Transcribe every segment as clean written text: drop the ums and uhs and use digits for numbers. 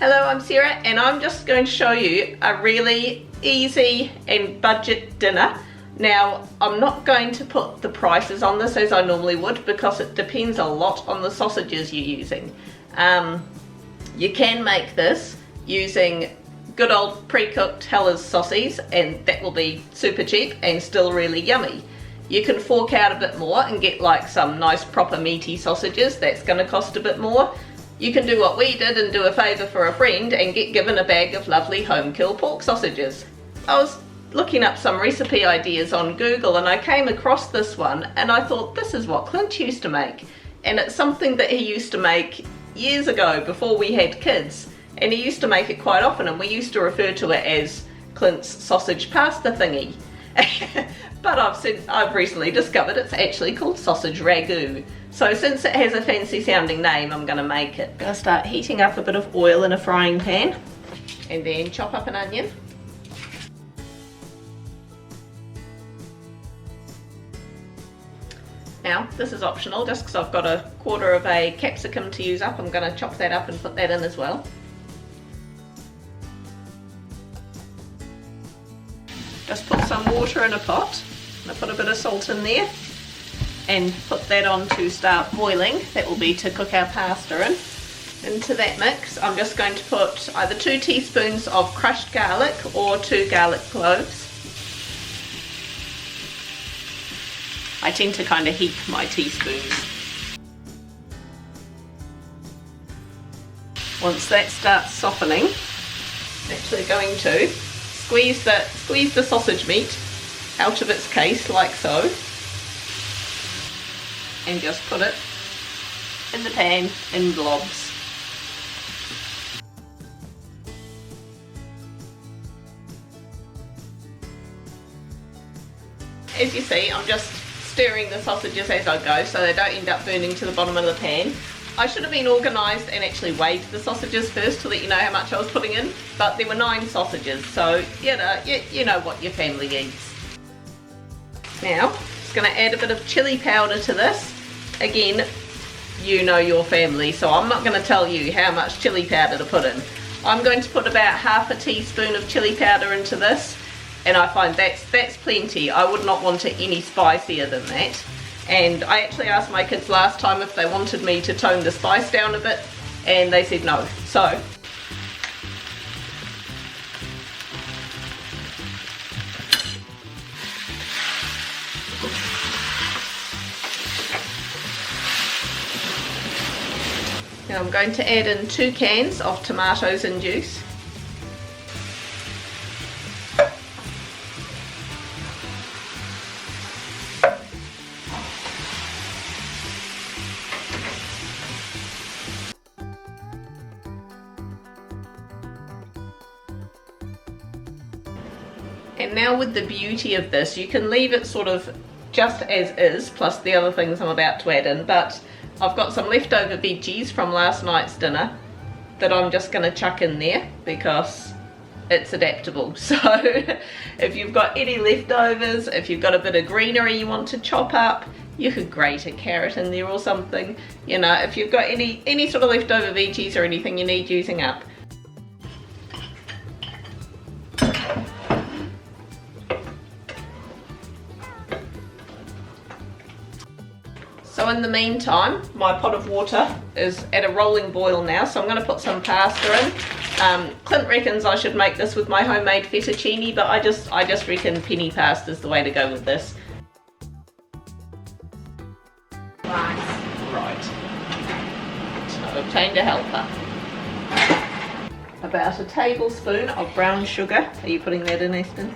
Hello, I'm Sarah and I'm just going to show you a really easy and budget dinner. Now, I'm not going to put the prices on this as I normally would because it depends a lot on the sausages you're using. You can make this using good old pre-cooked Heller's sausage and that will be super cheap and still really yummy. You can fork out a bit more and get like some nice proper meaty sausages. That's going to cost a bit more. You can do what we did and do a favour for a friend and get given a bag of lovely home-kill pork sausages. I was looking up some recipe ideas on Google and I came across this one and I thought this is what Clint used to make. And it's something that he used to make years ago before we had kids. And he used to make it quite often and we used to refer to it as Clint's sausage pasta thingy. But I've recently discovered it's actually called sausage ragu. So since it has a fancy sounding name, I'm going to make it. I'm going to start heating up a bit of oil in a frying pan and then chop up an onion. Now, this is optional, just because I've got a quarter of a capsicum to use up, I'm going to chop that up and put that in as well. Just put some water in a pot, and I put a bit of salt in there, and put that on to start boiling. That will be to cook our pasta in. Into that mix, I'm just going to put either 2 teaspoons of crushed garlic or 2 garlic cloves. I tend to kind of heap my teaspoons. Once that starts softening, I'm actually going to squeeze the sausage meat out of its case like so, and just put it in the pan in blobs. As you see, I'm just stirring the sausages as I go so they don't end up burning to the bottom of the pan. I should have been organised and actually weighed the sausages first to let you know how much I was putting in, but there were 9 sausages, so you know what your family eats. Now, I'm just going to add a bit of chilli powder to this. Again, you know your family, so I'm not going to tell you how much chilli powder to put in. I'm going to put about half a teaspoon of chilli powder into this, and I find that's plenty. I would not want it any spicier than that. And I actually asked my kids last time if they wanted me to tone the spice down a bit, and they said no. So now I'm going to add in 2 cans of tomatoes and juice. And now with the beauty of this, you can leave it sort of just as is, plus the other things I'm about to add in, but I've got some leftover veggies from last night's dinner that I'm just going to chuck in there because it's adaptable. So if you've got any leftovers, if you've got a bit of greenery you want to chop up, you could grate a carrot in there or something. You know, if you've got any sort of leftover veggies or anything you need using up. So in the meantime, my pot of water is at a rolling boil now, so I'm going to put some pasta in. Clint reckons I should make this with my homemade fettuccine, but I just reckon penny pasta is the way to go with this. Right. So I've obtained a helper. About a tablespoon of brown sugar. Are you putting that in, Aston?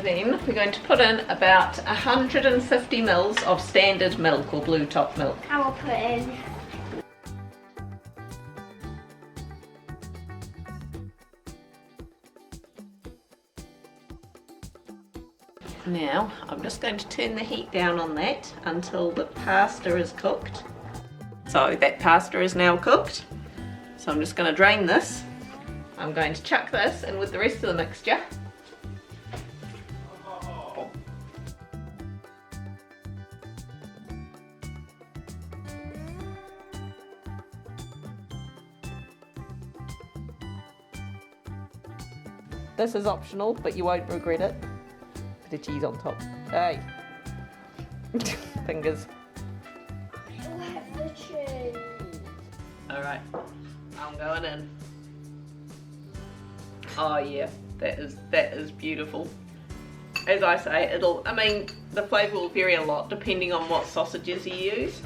Then we're going to put in about 150 mils of standard milk or blue top milk. I will put in. Now I'm just going to turn the heat down on that until the pasta is cooked. So that pasta is now cooked. So I'm just going to drain this. I'm going to chuck this in with the rest of the mixture. This is optional, but you won't regret it. Bit of cheese on top. Hey. Fingers. I'll have the cheese. Alright, I'm going in. Oh yeah, that is beautiful. As I say, the flavour will vary a lot depending on what sausages you use.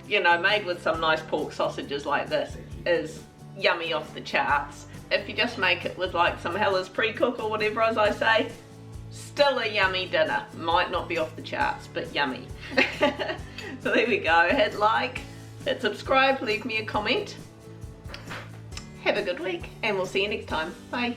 You know, made with some nice pork sausages like this is yummy off the charts. If you just make it with like some Hella's pre-cook or whatever, as I say, still a yummy dinner. Might not be off the charts, but yummy. So there we go. Hit like, hit subscribe, leave me a comment. Have a good week, and we'll see you next time. Bye.